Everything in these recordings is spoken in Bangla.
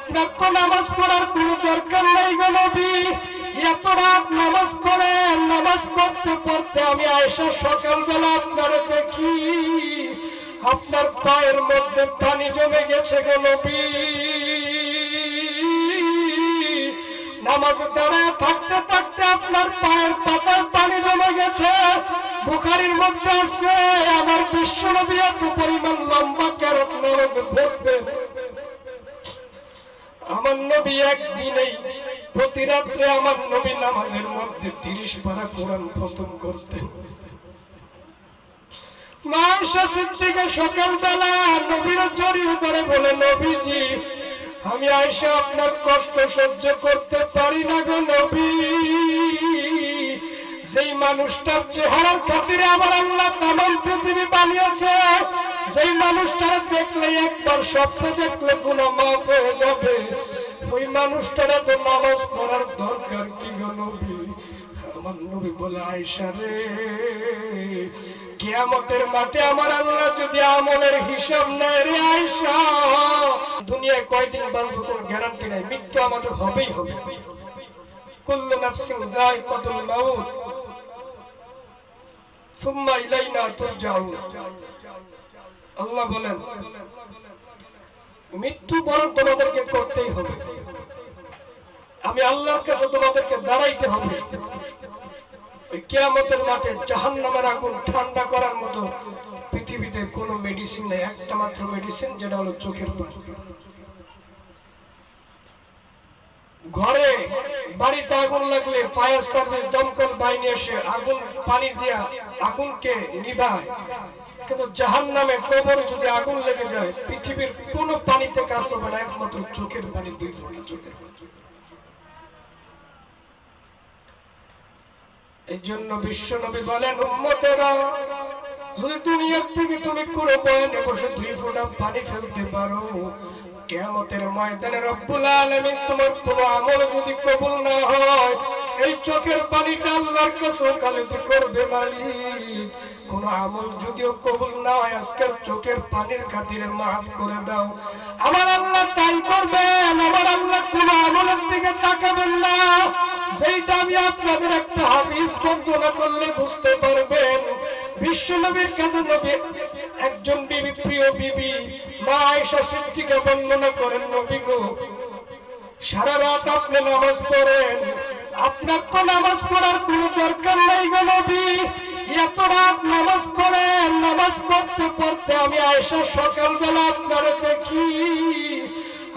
আপনার তো নামাজ পড়ার কোনো দরকার নাই গো নবী। এত রাত নামাজ পড়েন, নামাজ পড়তে পড়তে আমি আয়েশা সকালবেলা আপনার দেখি আপনার পায়ের মধ্যে পানি জমে গেছে গো নবী। নামাজে দাঁড়ায় থাকতে থাকতে আপনার পায়ের পাতায় পানি জমে গেছে। বুখারীর মধ্যে আছে আমার বিশ্ব নবী এত পরিমাণ লম্বা কেরত নামাজে পড়তেন। আমার নবী একদিনেই প্রতি রাত্রে আমার নবী নামাজের মধ্যে 30 পারা কোরআন খতম করতেন। মা আয়েশা সিদ্দিকা সকালবেলা নবীর জড়িয়ে ধরে বলে, নবীজি আমি আয়েশা আপনার কষ্ট সহ্য করতে পারি না গো নবী। যেই মানুষটার চেহারার খাতিরে আমার আল্লাহ তামাম পৃথিবী বানিয়েছে, যেই মানুষটার দেখলে একবার স্বপ্ন দেখলে গুনাহ মাফ হয়ে যাবে, ওই মানুষটার তো নামাজ পড়ার দরকার কি গো নবী? আমার নবী বলে, আয়েশা রে, কিয়ামতের মাঠে আমার আল্লাহ যদি আমলের হিসাব নেয় রে আয়েশা, দুনিয়ায় কয়দিন বাঁচবো কোনো গ্যারান্টি নাই, মৃত্যু আমাদের হবেই হবে। কুল্লু নাফসিন যায়কাতুল মাউত সুম্মা ইলাইনা তুরজাউন। আল্লাহ বলেন মৃত্যু বরং তোমাদেরকে করতেই হবে, আমি আল্লাহর কাছে তোমাদেরকে দাঁড়াইতে হবে। ওই কিয়ামতের মাঠে জাহান্নামের আগুন ঠান্ডা করার মতো পৃথিবীতে কোনো মেডিসিন নেই, একটা মাত্র মেডিসিন, যেটা হলো চোখের পানি। ঘরে বাড়িতে আগুন লাগলে ফায়ার সার্ভিস দমকল বাহিনী এসে আগুন পানি দিয়া আগুনকে নিভায়, কিন্তু জাহান্নামে কবরে যদি আগুন লেগে যায় পৃথিবীর কোনো পানিতে কাজ হবে না, একমাত্র চোখের পানি, 2 ফোঁটা চোখের পানি। এই জন্য বিশ্ব নবী বলেন, উম্মতেরা যদি দুনিয়ার থেকে তুমি কোনো বয়ানে বসে 2 ফোঁটা পানি ফেলতে পারো, কিয়ামতের ময়দানে রব্বুল আলামিন তোমার কোনো আমল যদি কবুল না হয়, এই চোখের পানিটা আল্লাহর কাছে ওকালতি করবে, মালিক কোন আমল যদিও কবুল না হয় আজকের চোখের পানির খাতিরে মাফ করে দাও। আমার আল্লাহ তাই করবেন, আমার আল্লাহ কোন আমলের দিকে তাকাবেন না। সেইটা আমি আপনাদের একটা হাদিস বর্ণনা করলে বুঝতে পারবেন। বিশ্ব নবীর কাছে নবী একজন বিবি, প্রিয় বিবি মা আয়েশা সিদ্দিকা বর্ণনা করেন, নবী গো সারা রাত আপনি নামাজ পড়েন, আপনার তো নামাজ পড়ার কোনো দরকার নাই গো নবী। এত রাত নামাজ পড়েন, নামাজ পড়তে পড়তে আমি আয়েশা সকালবেলা আপনার দেখি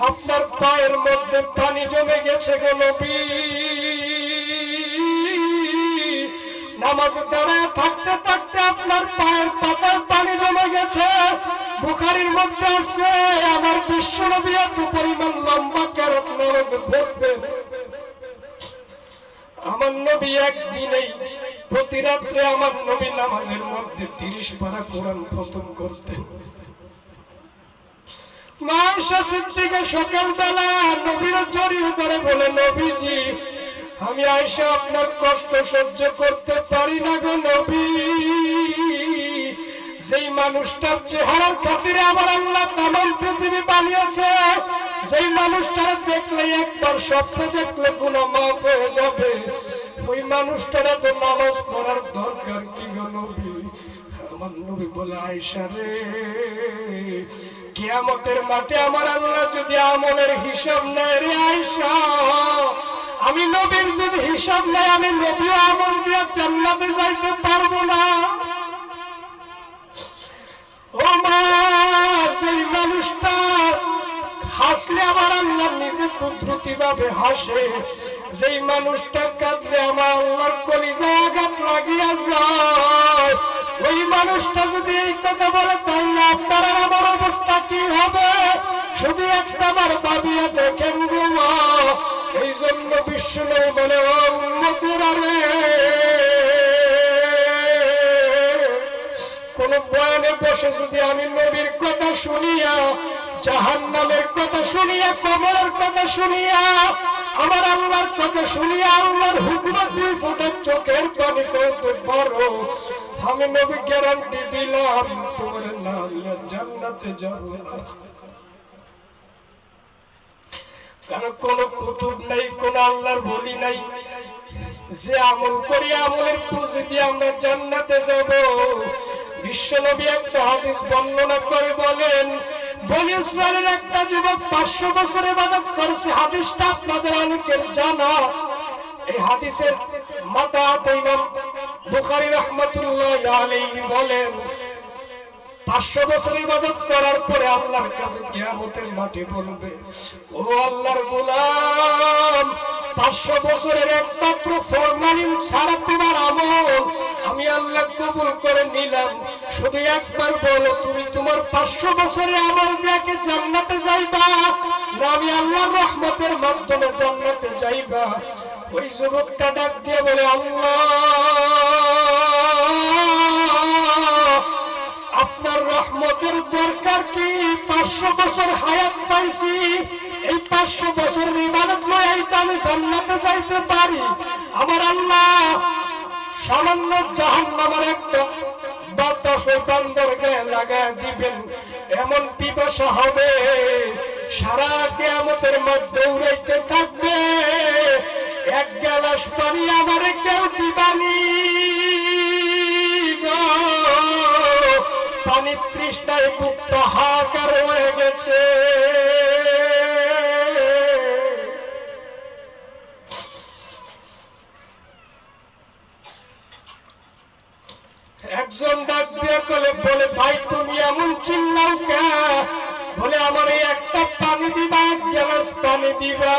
আপনার পায়ের মধ্যে পানি জমে গেছে গো নবী। নামাজে দাঁড়ায় থাকতে থাকতে আপনার পায়ের পাতায় পানি জমে গেছে। বুখারীর মধ্যে আছে আমার বিশ্ব নবী এত পরিমাণ লম্বা কেরত নামাজে পড়তেন। আমার নবী একদিনেই প্রতি রাত্রে আমার নবী নামাজের মধ্যে 30 পারা কোরআন খতম করতেন। মা আয়েশা সিদ্দিকা সকালবেলা নবীর জড়িয়ে ধরে বলে, নবীজি আমি আয়েশা আপনার কষ্ট সহ্য করতে পারি না গো নবী। যেই মানুষটার চেহারার খাতিরে আমার আল্লাহ তামাম পৃথিবী বানিয়েছে, যেই মানুষটার দেখলে একবার স্বপ্ন দেখলে গুনাহ মাফ হয়ে যাবে, ওই মানুষটার তো নামাজ পড়ার দরকার কি গো নবী? আমার নবী বলে, আয়েশা রে, কিয়ামতের মাঠে আমার আল্লাহ যদি আমলের হিসাব নেয় রে আয়েশা, আমি নবীর যদি হিসাব নেয় আমি নবীও আমল দিয়ে জান্নাতে যাইতে পারবো না। ও মা, সেই মানুষটা হাসলে আমার আল্লাহ নিজে কুদরতি ভাবে হাসে, যেই মানুষটা কাঁদলে আমার আল্লাহর কলিজায় আঘাত লাগিয়া যায়, ওই মানুষটা যদি এই কথা বলে তাহলে আপনার আমার অবস্থা কি হবে? শুধু একটাবার ভাবিয়া দেখেন গো মা। এই জন্য বিশ্ব নবী বলে, ও উম্মতেরা রে, কোন বয়ানে বসে যদি আমি নবীর কথা শুনিয়া, জাহান্নামের কথা শুনিয়া, কবরের কথা শুনিয়া, আমার আল্লাহর কথা শুনিয়া আল্লাহর হুকুমে 2 ফোঁটা চোখের পানি ফেলতে পারো, আমি নবী গ্যারান্টি দিলাম তোমার না জান্নাতে যাবো। কারণ কোন কুতুব নাই, কোন আল্লাহর বলি নাই যে আমল করি আমলের পুঁজি দিয়ে আমরা জান্নাতে যাব। বিশ্বনবী একটা হাদিস বর্ণনা করে বলেন, বনি ইসরায়েলের একটা যুবক 500 বছর ইবাদত করেছে। হাদিসটা আপনাদের অনেকের জানা। এই হাদিসের মাতাহাত ইমাম বুখারী রাহমাতুল্লাহি আলাইহি বলেন, 500 বছর ইবাদত করার পরে আল্লাহর কাছে কিয়ামতের মাঠে বলবে, ও আল্লাহর গোলাম, 500 বছরের একমাত্র ফরমানিন ছাড়া তোমার আমল আমি আল্লাহ কবুল করে নিলাম। শুধু একবার বলো, তুমি তোমার 500 বছরের আমল দিয়ে জান্নাতে যাইবা না আমি আল্লাহর রহমতের মাধ্যমে জান্নাতে যাইবা? ওই যুবকটা ডাক দিয়ে বলে, আল্লাহ, আপনার রহমতের দরকার কি? 500 বছর হায়াত পাইছি, এই 500 বছর ইবাদত লইয়াই তো আমি জান্নাতে যাইতে পারি। আমার আল্লাহ সামান্য জাহান্নামের একটা বাতাস ওই বান্দার গায়ে লাগায় দিবেন, এমন পিপাসা হবে সারা কিয়ামতের মধ্যে দৌড়াইতে থাকবে, এক গ্লাস পানি আমারে কেউ দিবানি। পানির তৃষ্ণায় বুক হাহাকার হয়ে গেছে। একজন ডাক দিয়ে বলে, ভাই তুমি এমন চিল্লাও কে? বলে, আমার এই একটা পানি দিবা, এক গ্লাস পানি দিবা।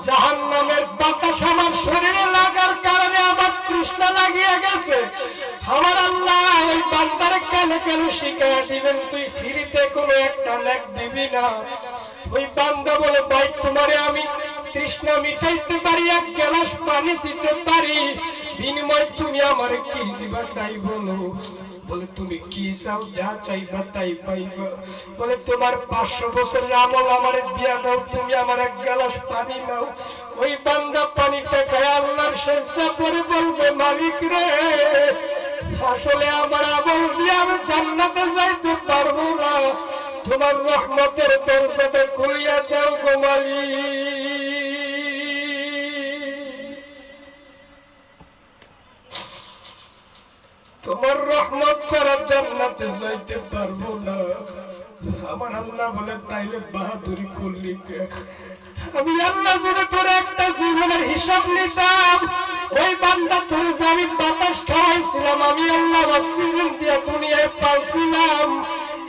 জাহান্নামের বাতাস আমার শরীরে লাগার কারণে আমার তৃষ্ণা লাগিয়ে গেছে। আমার আল্লাহ ওই বান্দারে কেন কেন শিখায় দিবেন, তুই ফ্রিতে কোনো একটা নেক দিবি না? ওই বান্দা বলে, ভাই তোমারে আমি তৃষ্ণা মিটাইতে পারি, এক গ্লাস পানি দিতে পারি, বিনিময় তুমি আমার কি দিবা তাই বলো। বলে, তুমি কি চাও? যা চাইবা তাই পাইবা। বলে, তোমার 500 বছরের আমল আমারে দিয়া দাও, তুমি আমার এক গ্লাস পানি নাও। ওই বান্দা পানিটা খায় আল্লাহর সেজদা করে বলবে, মালিক রে, আসলে আমার আমল দিয়ে আমি জান্নাতে যাইতে পারবো না, তোমার রহমতের দরজাটা খুলিয়া দাও গো মালিক। তোমার রহমত ছাড়া জান্নাতে যাইতে পারবো না। আমার আল্লাহ বলে, তাইলে বাহাদুরি করলি? আমি আল্লাহ যদি তোর একটা জীবনের হিসাব নিতাম, ওই বান্দা তোর যে আমি বাতাস খাওয়াইছিলাম, আমি আল্লাহ অক্সিজেন দিয়ে দুনিয়ায় পাইছিলাম,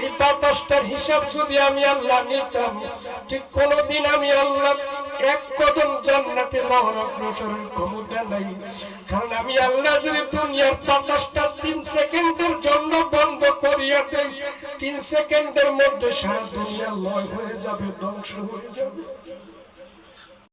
এই বাতাসটার হিসাব যদি আমি আল্লাহ নিতাম, ঠিক কোনদিন আমি আল্লাহ এক কদম জান্নাতে যাওয়ার অগ্রসরের ক্ষমতা নাই। কারণ আমি আল্লাহ যদি দুনিয়ার বাতাসটা 3 সেকেন্ডের জন্য বন্ধ করিয়া দেই, 3 সেকেন্ডের মধ্যে সারা দুনিয়া লয় হয়ে যাবে, ধ্বংস হয়ে যাবে।